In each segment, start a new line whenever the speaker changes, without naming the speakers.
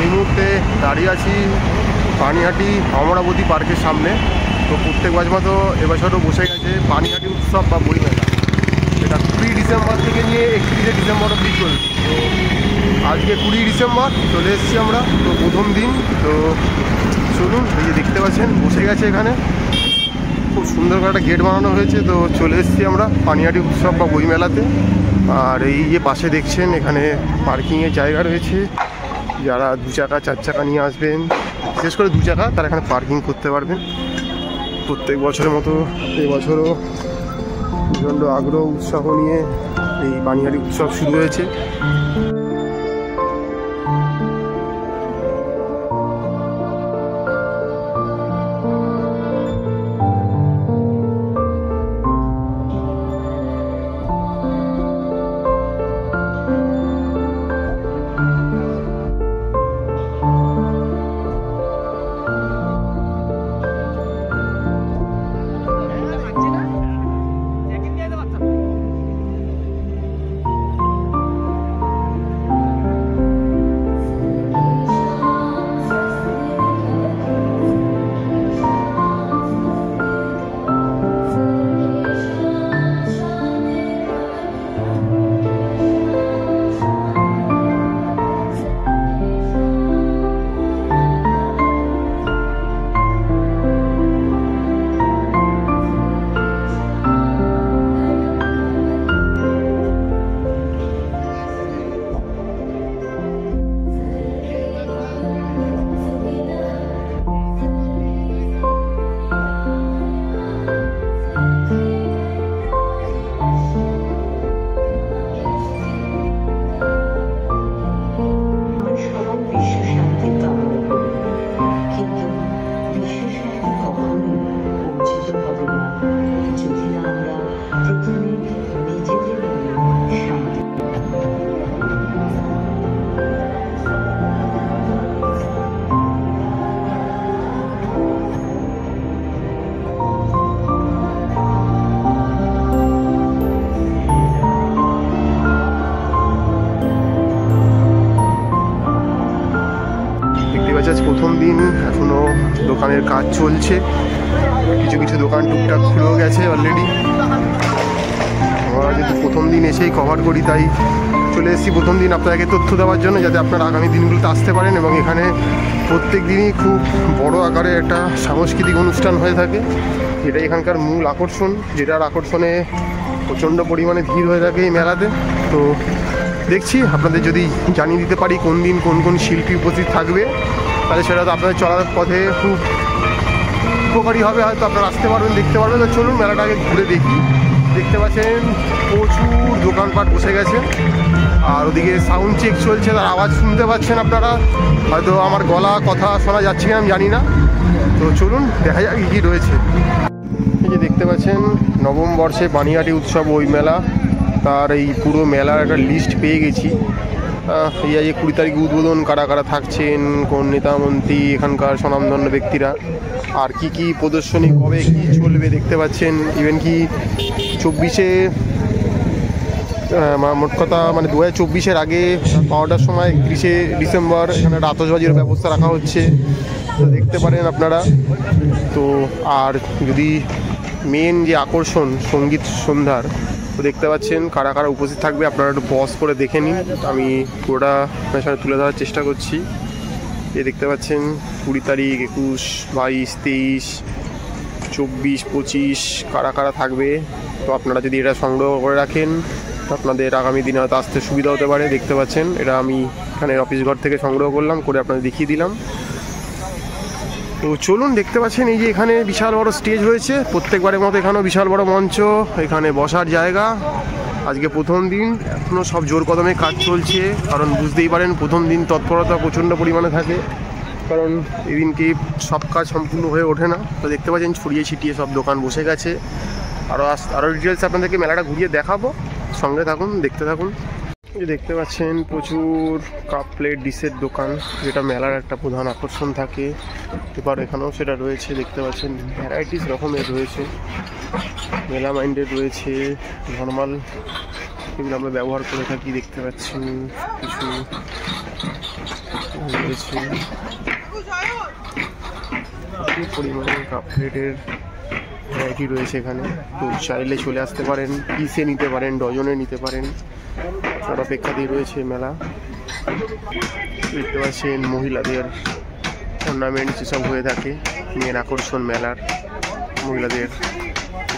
এই মুহূর্তে দাঁড়িয়ে আছি পানিহাটি অমরাবতী পার্কের সামনে। তো প্রত্যেক বছর মতো এবছরও বসে গেছে পানিহাটি উৎসব বা বইমেলা। এটা 20 ডিসেম্বর থেকে নিয়ে 31 ডিসেম্বর অবধি চলছে। তো আজকে 20 ডিসেম্বর চলে এসেছি আমরা, তো প্রথম দিন। তো চলুন, এই যে দেখতে পাচ্ছেন বসে গেছে এখানে, খুব সুন্দর করে একটা গেট বানানো হয়েছে। তো চলে এসেছি আমরা পানিহাটি উৎসব বা বইমেলাতে। আর এই যে পাশে দেখছেন এখানে পার্কিংয়ের জায়গা রয়েছে। যারা 2 চাকা 4 চাকা নিয়ে আসবেন, বিশেষ করে 2 চাকা, তারা এখানে পার্কিং করতে পারবেন। প্রত্যেক বছরের মতো এবছরও প্রচণ্ড আগ্রহ উৎসাহ নিয়ে এই পানিহাটি উৎসব শুরু হয়েছে। আজ প্রথম দিন, এখনো দোকানের কাজ চলছে। কিছু কিছু দোকান টুকটাক খুলেও গেছে অলরেডি। আমরা যেহেতু প্রথম দিন এসেই কভার করি, তাই চলে এসেছি প্রথম দিন আপনাদেরকে তথ্য দেওয়ার জন্য, যাতে আপনারা আগামী দিনগুলোতে আসতে পারেন। এবং এখানে প্রত্যেক দিনই খুব বড় আকারে একটা সাংস্কৃতিক অনুষ্ঠান হয়ে থাকে, যেটা এখানকার মূল আকর্ষণ, যেটার আকর্ষণে প্রচণ্ড পরিমাণে ভিড় হয়ে থাকে এই মেলাতে। তো দেখছি আপনাদের যদি জানিয়ে দিতে পারি কোন দিন কোন কোন শিল্পী উপস্থিত থাকবে, তাহলে সেটা তো আপনাদের চলার পথে খুব উপকারী হবে, হয়তো আপনারা আসতে পারবেন, দেখতে পারবেন। তো চলুন মেলাটা আগে ঘুরে দেখি। দেখতে পাচ্ছেন প্রচুর দোকানপাট বসে গেছে, আর ওদিকে সাউন্ড চেক চলছে, তার আওয়াজ শুনতে পাচ্ছেন আপনারা। হয়তো আমার গলা কথা শোনা যাচ্ছে কিনা আমি জানি না। তো চলুন দেখা যাক কী কী রয়েছে। এই যে দেখতে পাচ্ছেন নবম বর্ষে পানিহাটি উৎসব ওই মেলা, তার এই পুরো মেলার একটা লিস্ট পেয়ে গেছি। এই যে 20 তারিখে উদ্বোধন, কারা কারা থাকছেন, কোন নেতা মন্ত্রী, এখানকার স্বনামধন্য ব্যক্তিরা, আর কি কি প্রদর্শনী, কবে কি চলবে দেখতে পাচ্ছেন। ইভেন কি 24-এ মোট কথা মানে 2024-এর আগে 12টার সময় 31শে ডিসেম্বর এখানে একটা আতশবাজির ব্যবস্থা রাখা হচ্ছে, তো দেখতে পারেন আপনারা। তো আর যদি মেন যে আকর্ষণ সঙ্গীত সন্ধ্যার, তো দেখতে পাচ্ছেন কারা কারা উপস্থিত থাকবে। আপনারা একটু পজ করে দেখে নিন, আমি পুরোটা আপনার সামনে তুলে ধরার চেষ্টা করছি। এই দেখতে পাচ্ছেন 20 তারিখ, 21, 22, 23, 24, 25 কারা কারা থাকবে। তো আপনারা যদি এটা সংগ্রহ করে রাখেন, তো আপনাদের আগামী দিনে হয়তো আসতে সুবিধা হতে পারে। দেখতে পাচ্ছেন এটা আমি এখানে অফিস ঘর থেকে সংগ্রহ করলাম, করে আপনাদের দেখিয়ে দিলাম। তো চলুন, দেখতে পাচ্ছেন এই যে এখানে বিশাল বড় স্টেজ হয়েছে, প্রত্যেকবারের মতো এখানেও বিশাল বড় মঞ্চ, এখানে বসার জায়গা। আজকে প্রথম দিন, এখনও সব জোর কদমে কাজ চলছে, কারণ বুঝতেই পারেন প্রথম দিন তৎপরতা প্রচণ্ড পরিমাণে থাকে, কারণ এদিনকে সব কাজ সম্পূর্ণ হয়ে ওঠে না। তো দেখতে পাচ্ছেন ছড়িয়ে ছিটিয়ে সব দোকান বসে গেছে। আরও ডিটেলস আপনাদেরকে মেলাটা ঘুরিয়ে দেখাবো, সঙ্গে থাকুন, দেখতে থাকুন। দেখতে পাচ্ছেন প্রচুর কাপ প্লেট ডিশের দোকান, যেটা মেলার একটা প্রধান আকর্ষণ থাকে। এবার এখানেও সেটা রয়েছে, দেখতে পাচ্ছেন ভ্যারাইটিস রকমের রয়েছে, মেলা মাইন্ডেড রয়েছে, নর্মাল এগুলো আমরা ব্যবহার করে থাকি। দেখতে পাচ্ছেন কিছু রয়েছে প্রচুর পরিমাণে কাপ প্লেটের ভ্যারাইটি রয়েছে এখানে। তো চাইলে চলে আসতে পারেন, পিসে নিতে পারেন, ডজনে নিতে পারেন, আপনার অপেক্ষাতেই রয়েছে মেলা। দেখতে পাচ্ছেন মহিলাদের অর্নামেন্ট যেসব হয়ে থাকে, মেন আকর্ষণ মেলার মহিলাদের,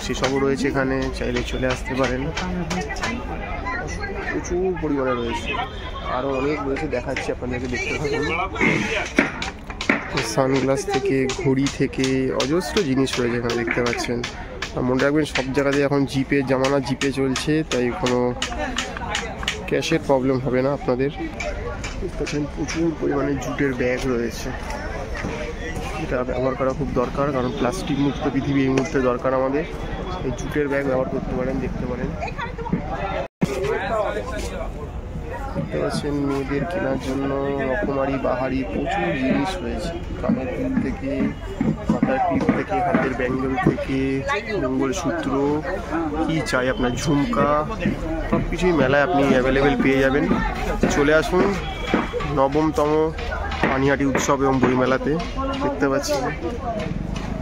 সেসবও রয়েছে এখানে, চাইলে চলে আসতে পারেন। প্রচুর পরিমাণে রয়েছে, আরও অনেক রয়েছে, দেখাচ্ছি আপনাদেরকে, দেখতে থাকুন। সানগ্লাস থেকে ঘড়ি থেকে অজস্র জিনিস রয়েছে এখানে, দেখতে পাচ্ছেন। আর মনে রাখবেন সব জায়গাতে এখন জিপে জামানা, জিপে চলছে, তাই কোনো ক্যাশের প্রবলেম হবে না আপনাদের। দেখতে পাচ্ছেন প্রচুর পরিমাণে জুটের ব্যাগ রয়েছে, এটা ব্যবহার করা খুব দরকার, কারণ প্লাস্টিক মুক্ত পৃথিবী এই মুহূর্তে দরকার আমাদের। এই জুটের ব্যাগ ব্যবহার করতে পারেন, দেখতে পারেন। দেখতে পাচ্ছেন মেয়েদের কেনার জন্য রকমারি বাহারি প্রচুর জিনিস রয়েছে, কানের ক্লিপ থেকে, মাথার ক্লিপ থেকে, হাতের ব্যাঙ্গেল থেকে, মঙ্গলসূত্র, কি চাই আপনার, ঝুমকা, সব কিছুই মেলায় আপনি অ্যাভেলেবেল পেয়ে যাবেন। চলে আসুন 9তম পানিহাটি উৎসব এবং বইমেলাতে। দেখতে পাচ্ছেন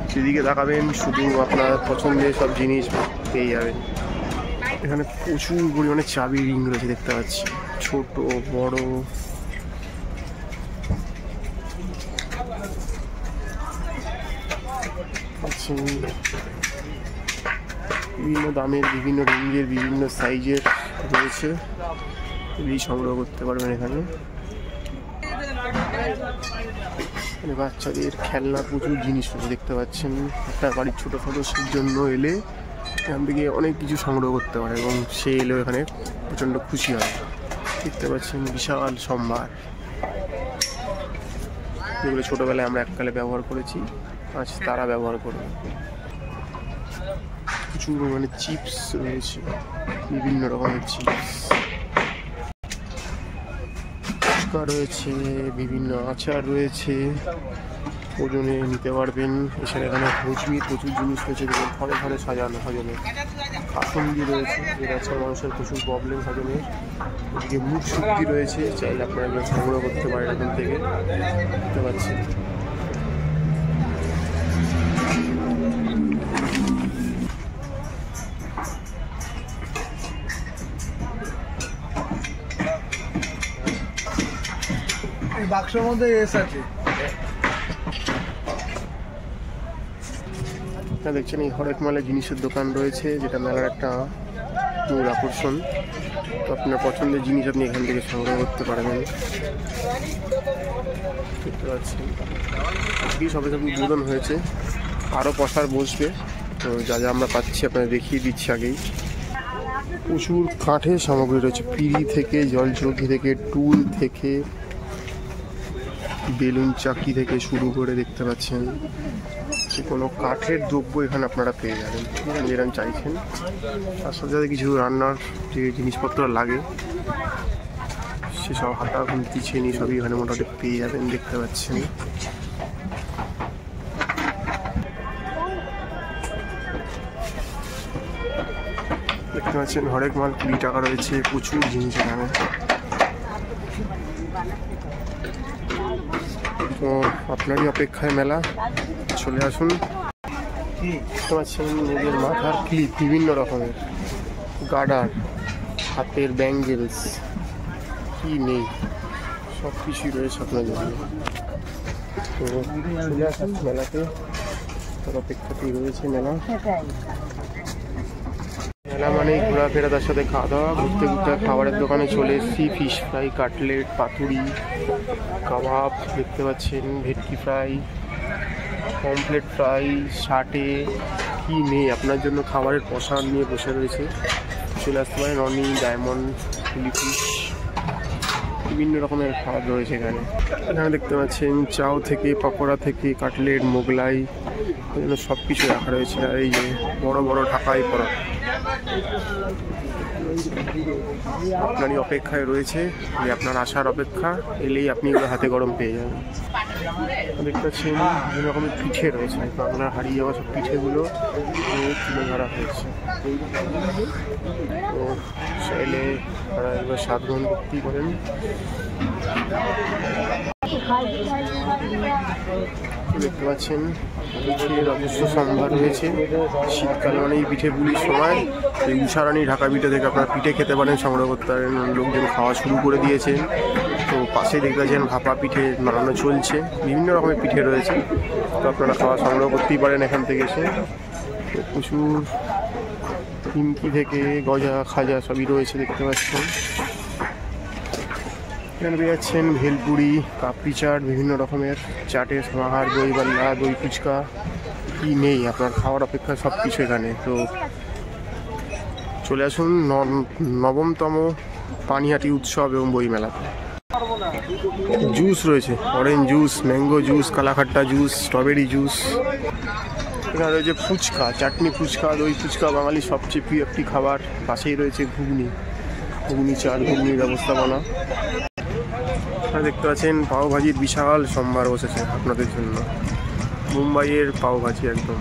সেদিকে তাকাবেন, শুধু আপনার পছন্দের সব জিনিস পেয়ে যাবেন। এখানে প্রচুর পরিমাণে চাবি রিং রয়েছে, দেখতে পাচ্ছি, ছোট বড়। বিভিন্ন দামের, বিভিন্ন রেঞ্জের, বিভিন্ন সাইজের রয়েছে, এগুলি সংগ্রহ করতে পারবেন এখানে। বাচ্চাদের খেলনা প্রচুর জিনিস রয়েছে, দেখতে পাচ্ছেন। আপনার বাড়ির ছোটো সদস্যের জন্য এলে এখান থেকে অনেক কিছু সংগ্রহ করতে পারে, এবং সে এলেও এখানে প্রচণ্ড খুশি হয়। দেখতে পাচ্ছেন বিশাল সম্ভার, যেগুলো ছোটোবেলায় আমরা এককালে ব্যবহার করেছি, আজ তারা ব্যবহার করবে। প্রচুর মানে চিপস রয়েছে, বিভিন্ন রকমের চিপস, ফুচকা রয়েছে, বিভিন্ন আচার রয়েছে, ওজনে নিতে পারবেন। এছাড়া এখানে হজমির প্রচুর জিনিস রয়েছে, দেখুন ঘরে ঘরে সাজানো হজমে। কাসুন্দি রয়েছে, যেটা আছে মানুষের প্রচুর প্রবলেম হজমের। এদিকে মুখ শুদ্ধি রয়েছে, চাইলে আপনারা এগুলো সংগ্রহ করতে পারেন এখান থেকে, দেখতে পাচ্ছেন।
বাক্সের মধ্যে এস আছে।
দেখছেন এই হরেক মালের জিনিসের দোকান রয়েছে, যেটা মেলার একটা মূল আকর্ষণ। তো আপনার পছন্দের জিনিস আপনি এখান থেকে সংগ্রহ করতে পারবেন, দেখতে পাচ্ছেন। আজকেই সবে সব উদ্বোধন হয়েছে, আরও প্রসার বসবে। তো যা যা আমরা পাচ্ছি আপনাদের দেখিয়ে দিচ্ছি আগেই। প্রচুর কাঠের সামগ্রী রয়েছে, পিঁড়ি থেকে, জলচৌকি থেকে, টুল থেকে, বেলুন চাকি থেকে শুরু করে, দেখতে পাচ্ছেন যে কোনো কাঠের দ্রব্য এখানে আপনারা পেয়ে যাবেন, যেরকম চাইছেন। তার সাথে সাথে কিছু রান্নার যে জিনিসপত্র লাগে সেসব হাতা খুন্তি ছেনি সবই এখানে মোটামুটি পেয়ে যাবেন, দেখতে পাচ্ছেন। দেখতে পাচ্ছেন হরেক মাল 20 টাকা রয়েছে, প্রচুর জিনিস এখানে। তো আপনারই অপেক্ষায় মেলা, চলে আসুন। দেখতে পাচ্ছেন নিজের মাথার ক্লিপ, বিভিন্ন রকমের গার্ডার, হাতের ব্যাঙ্গেলস, কি নেই সব কিছুই রয়েছে আপনার জন্য। তো চলে আসুন মেলাতে, তার অপেক্ষাতেই রয়েছে মেলা। মেলা মানে ঘোরাফেরা, তার সাথে খাওয়া দাওয়া। ঘুরতে ঘুরতে খাবারের দোকানে চলে এসেছি, ফিশ ফ্রাই, কাটলেট, পাতুরি, কাবাব, দেখতে পাচ্ছেন ভেটকি ফ্রাই, পমফ্লেট ফ্রাই, শাটে, কি নেই আপনার জন্য খাবারের প্রসাদ নিয়ে বসে রয়েছে। চলে আসতে পারেন, রনি, ডায়মন্ড, ফিলিপিস, বিভিন্ন রকমের খাবার রয়েছে এখানে। এখানে দেখতে পাচ্ছেন চাউ থেকে, পকোড়া থেকে, কাটলেট, মোগলাই, এগুলো সব কিছু রাখা রয়েছে। আর এই যে বড় বড় ঢাকাই পড়া আপনারই অপেক্ষায় রয়েছে, যে আপনার আসার অপেক্ষা, এলেই আপনি এগুলো হাতে গরম পেয়ে যাবেন। দেখতে পাচ্ছেন বিভিন্ন রকমের পিঠে রয়েছে, বাংলার হারিয়ে যাওয়া সব পিঠেগুলো তুলে ধরা হয়েছে। তো চাইলে তারা এগুলো স্বাদ গ্রহণ করতেই পারেন। দেখতে পাচ্ছেন পিঠের অজস্র সম্ভার রয়েছে। শীতকাল মানে এই পিঠে পুলির সময় এই উষারানি ঢাকা পিঠে থেকে আপনারা পিঠে খেতে পারেন, সংগ্রহ করতে পারেন। লোকজন খাওয়া শুরু করে দিয়েছেন। তো পাশে দেখতে পাচ্ছেন ভাপা পিঠে বানানো চলছে, বিভিন্ন রকমের পিঠে রয়েছে। তো আপনারা খাওয়া সংগ্রহ করতেই পারেন এখান থেকে এসে। প্রচুর নিমকি থেকে গজা খাজা সবই রয়েছে দেখতে পাচ্ছেন। এখানে পেয়ে যাচ্ছেন ভেলপুরি, কাপড়ি চাট, বিভিন্ন রকমের চাটের সমাহার, দই বাল্লা, দই ফুচকা, কি নেই আপনার খাওয়ার অপেক্ষা সব কিছু এখানে। তো চলে আসুন নবমতম পানিহাটি উৎসব এবং বইমেলাতে। জুস রয়েছে, orange juice, mango juice, kala khatta juice, strawberry juice. এখানে রয়েছে ফুচকা, চাটনি ফুচকা, দই ফুচকা, বাঙালির সবচেয়ে প্রিয় একটি খাবার। পাশেই রয়েছে ঘুগনি, ঘুগনি চাট, ঘুগনির ব্যবস্থাপনা। দেখতে পাচ্ছেন পাও ভাজির বিশাল সম্ভার বসেছে আপনাদের জন্য, মুম্বাইয়ের পাও ভাজি একদম।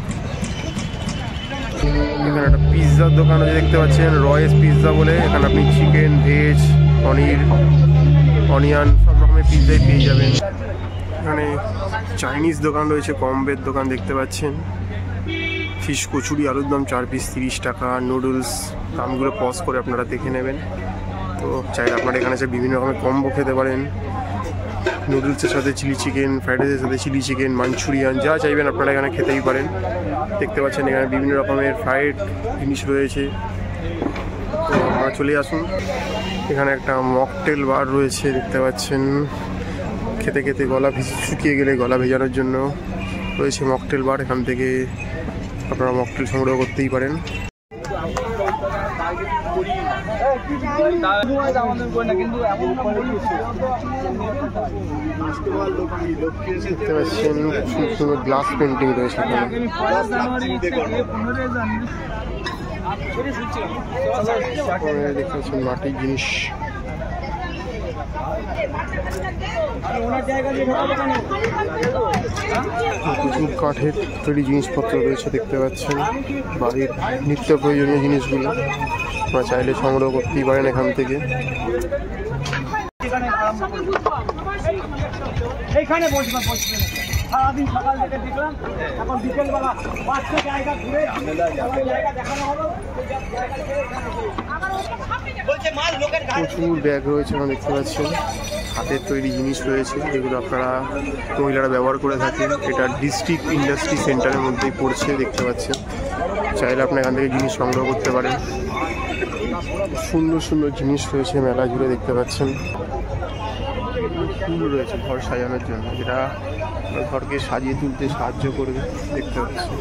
এখানে একটা পিৎজার দোকান আছে দেখতে পাচ্ছেন, রয়েস পিৎজা বলে। এখানে আপনি চিকেন, ভেজ, পনির, অনিয়ন সব রকমের পিৎজাই পেয়ে যাবেন। এখানে চাইনিজ দোকান রয়েছে, কম্বের দোকান দেখতে পাচ্ছেন। ফিশ কচুরি, আলুর দম 4 পিস 30 টাকা। নুডলস, দামগুলো পজ করে আপনারা দেখে নেবেন। তো চাইলে আপনারা এখানে এসে বিভিন্ন রকমের কম্বো খেতে পারেন। নুডলসের সাথে চিলি চিকেন, ফ্রাইড রাইসের সাথে চিলি চিকেন, মাঞ্চুরিয়ান, যা চাইবেন আপনারা এখানে খেতেই পারেন। দেখতে পাচ্ছেন এখানে বিভিন্ন রকমের ফ্রাইড জিনিস রয়েছে। তো আপনারা চলে আসুন। এখানে একটা মকটেল বার রয়েছে দেখতে পাচ্ছেন। খেতে খেতে গলা শুকিয়ে গেলে গলা ভেজানোর জন্য রয়েছে মকটেল বার। এখান থেকে আপনারা মকটেল সংগ্রহ করতেই পারেন। দেখতে পাচ্ছেন সুন্দর গ্লাস পেন্টিং রয়েছে এখানে। দেখতে পাচ্ছেন মাটির জিনিস। প্রচুর কাঠের তৈরি জিনিসপত্র রয়েছে দেখতে পাচ্ছেন। বাড়ির নিত্য প্রয়োজনীয় জিনিসগুলো আপনারা চাইলে সংগ্রহ করতেই পারেন এখান থেকে।
সারাদিন সকাল থেকে দেখলাম, এখন বিকেলবেলা 5টা জায়গা ঘুরে দেখানো হলো।
প্রচুর ব্যাগ রয়েছে আমরা দেখতে পাচ্ছেন। হাতের তৈরি জিনিস রয়েছে যেগুলো আপনারা মহিলারা ব্যবহার করে থাকেন। এটা ডিস্ট্রিক্ট ইন্ডাস্ট্রি সেন্টারের মধ্যেই পড়ছে দেখতে পাচ্ছেন। চাইলে আপনারা এখান থেকে জিনিস সংগ্রহ করতে পারেন। সুন্দর সুন্দর জিনিস রয়েছে মেলা জুড়ে দেখতে পাচ্ছেন। ফুল রয়েছে ঘর সাজানোর জন্য, যেটা ঘরকে সাজিয়ে তুলতে সাহায্য করবে দেখতে পাচ্ছি।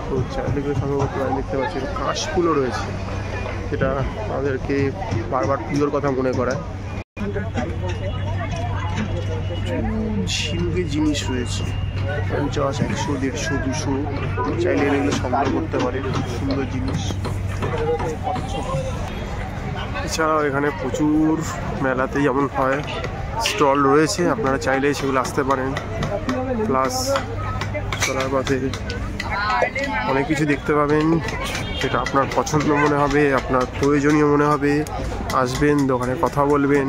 তো চারিদিকে সংগ্রহ করতে পারেন দেখতে পাচ্ছি। কাশফুলও রয়েছে, যেটা আমাদেরকে বারবার পুজোর কথা মনে করায়। ঝিনুকের জিনিস রয়েছে 50, 100, 150, 200। চাইলে এগুলো সংগ্রহ করতে পারেন, সুন্দর জিনিস। এছাড়াও এখানে প্রচুর মেলাতে যেমন হয় স্টল রয়েছে, আপনারা চাইলে সেগুলো আসতে পারেন। প্লাস চলার পথে অনেক কিছু দেখতে পাবেন যেটা আপনার পছন্দ মনে হবে, আপনার প্রয়োজনীয় মনে হবে। আসবেন, দোকানে কথা বলবেন,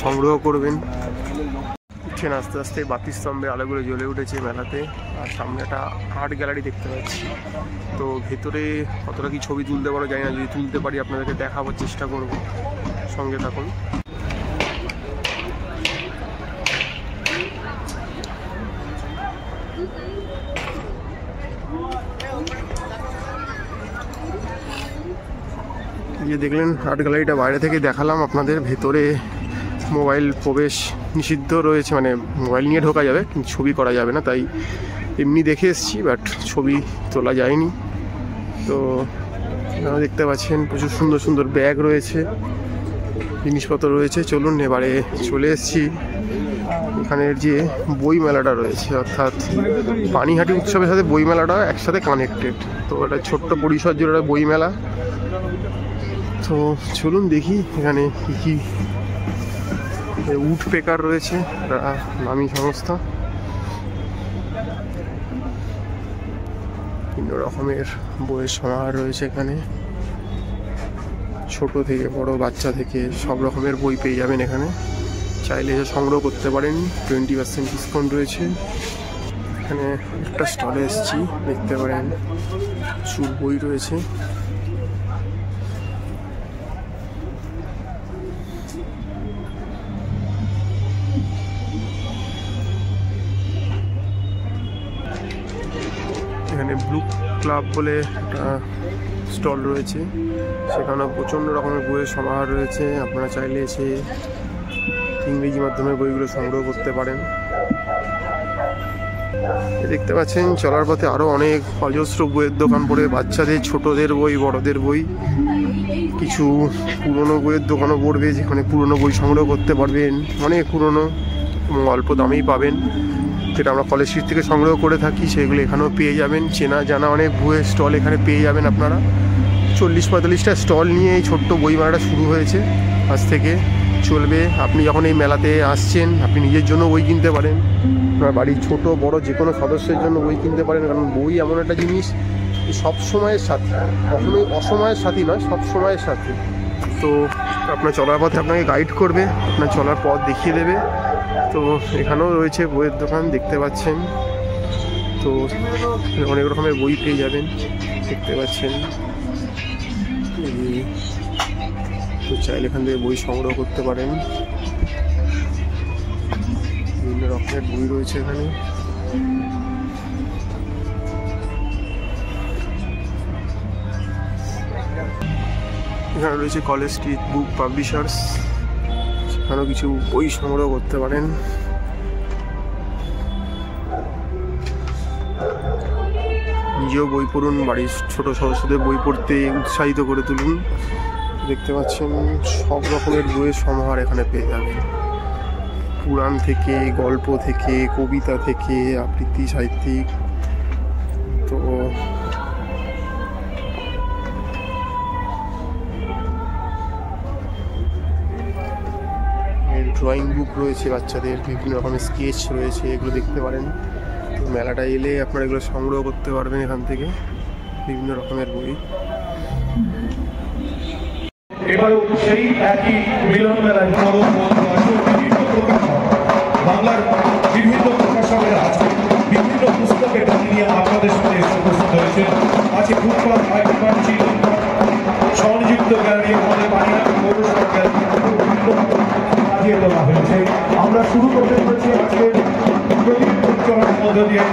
সংগ্রহ করবেন। আস্তে আস্তে বাতিস্তম্ভের আলোগুলো জ্বলে উঠেছে মেলাতে। আর সামনে একটা আর্ট গ্যালারি দেখতে পাচ্ছি। তো ভেতরে কতটা কি ছবি তুলতে পারো জানি না, যদি তুলতে পারি আপনাদেরকে দেখাবার চেষ্টা করব, সঙ্গে থাকুন। এই যে দেখলেন আর্ট গ্যালারিটা বাইরে থেকে দেখালাম আপনাদের। ভেতরে মোবাইল প্রবেশ নিষিদ্ধ রয়েছে, মানে মোবাইল নিয়ে ঢোকা যাবে কিন্তু ছবি করা যাবে না, তাই এমনি দেখে এসেছি, বাট ছবি তোলা যায়নি। তো দেখতে পাচ্ছেন প্রচুর সুন্দর সুন্দর ব্যাগ রয়েছে, জিনিসপত্র রয়েছে। চলুন এবারে চলে এসেছি এখানের যে বই মেলাটা রয়েছে, অর্থাৎ পানিহাটি উৎসবের সাথে বই মেলাটা একসাথে কানেক্টেড। তো এটা ছোট্ট পরিসর জুড়ে একটা বই মেলা। তো চলুন দেখি এখানে কী কী। উড পেকার রয়েছে, নামী সংস্থা। বিভিন্ন রকমের বইয়ের সমাহার রয়েছে এখানে। ছোট থেকে বড়, বাচ্চা থেকে সব রকমের বই পেয়ে যাবেন এখানে। চাইলে এসে সংগ্রহ করতে পারেন, 20% ডিসকাউন্ট রয়েছে। এখানে একটা স্টলে এসেছি, দেখতে পারেন প্রচুর বই রয়েছে। এখানে ব্লু ক্লাব বলে একটা স্টল রয়েছে, সেখানে প্রচণ্ড রকমের বইয়ের সমাহার রয়েছে। আপনারা চাইলে এসে ইংরেজি মাধ্যমে বইগুলো সংগ্রহ করতে পারেন। দেখতে পাচ্ছেন চলার পথে আরও অনেক অজস্র বইয়ের দোকান পড়ে, বাচ্চাদের, ছোটদের বই, বড়দের বই। কিছু পুরনো বইয়ের দোকানও পড়বে, যেখানে পুরনো বই সংগ্রহ করতে পারবেন, অনেক পুরনো এবং অল্প দামেই পাবেন। যেটা আমরা কলেজ স্ট্রিট থেকে সংগ্রহ করে থাকি সেগুলো এখানেও পেয়ে যাবেন। চেনা জানা অনেক বইয়ের স্টল এখানে পেয়ে যাবেন আপনারা। 40-45টা স্টল নিয়ে এই ছোট্ট বই মেলাটা শুরু হয়েছে, আজ থেকে চলবে। আপনি যখন এই মেলাতে আসছেন, আপনি নিজের জন্য বই কিনতে পারেন, আপনার বাড়ির ছোট বড় যে কোনো সদস্যের জন্য বই কিনতে পারেন। কারণ বই এমন একটা জিনিস সব সময়ের সাথী, কখনোই অসময়ের সাথী নয়, সব সময়ের সাথী। তো আপনার চলার পথে আপনাকে গাইড করবে, আপনার চলার পথ দেখিয়ে দেবে। তো এখানেও রয়েছে বইয়ের দোকান, দেখতে পাচ্ছেন। তো অনেক রকমের বই পেয়ে যাবেন, দেখতে পাচ্ছেন। তো চাইলে এখান থেকে বই সংগ্রহ করতে পারেন। বিভিন্ন রকমের বই রয়েছে এখানে। এখানে রয়েছে কলেজ স্ট্রিট বুক পাবলিশার্স, সেখানেও কিছু বই সংগ্রহ করতে পারেন। নিজেও বই পড়ুন, বাড়ির ছোট সদস্যদের বই পড়তে উৎসাহিত করে তুলুন। দেখতে পাচ্ছেন সব রকমের বইয়ের সমাহার এখানে পেয়ে যাবেন, পুরাণ থেকে, গল্প থেকে, কবিতা থেকে, আবৃত্তি, সাহিত্যিক। তো ড্রয়িং বুক রয়েছে বাচ্চাদের, বিভিন্ন রকমের স্কেচ রয়েছে, এগুলো দেখতে পারেন। তো মেলাটা এলে আপনারা এগুলো সংগ্রহ করতে পারবেন এখান থেকে, বিভিন্ন রকমের বই।
এবারও সেই একই মিলন মেলায় বাংলার বিভিন্ন প্রকাশকের আছে, বিভিন্ন পুস্তকের নিয়ে আপনাদের সাথে উপস্থিত হয়েছে। আছে ফুটবল, আইকন, চিলড্রেন, সংযুক্ত গ্যালারি, আমাদের বাংলা পৌরসভা গ্যালারি সাজিয়ে তোলা হয়েছে। আমরা শুরু করতে চলেছি আজকে প্রদীপ উজ্জ্বলনের মধ্য দিয়ে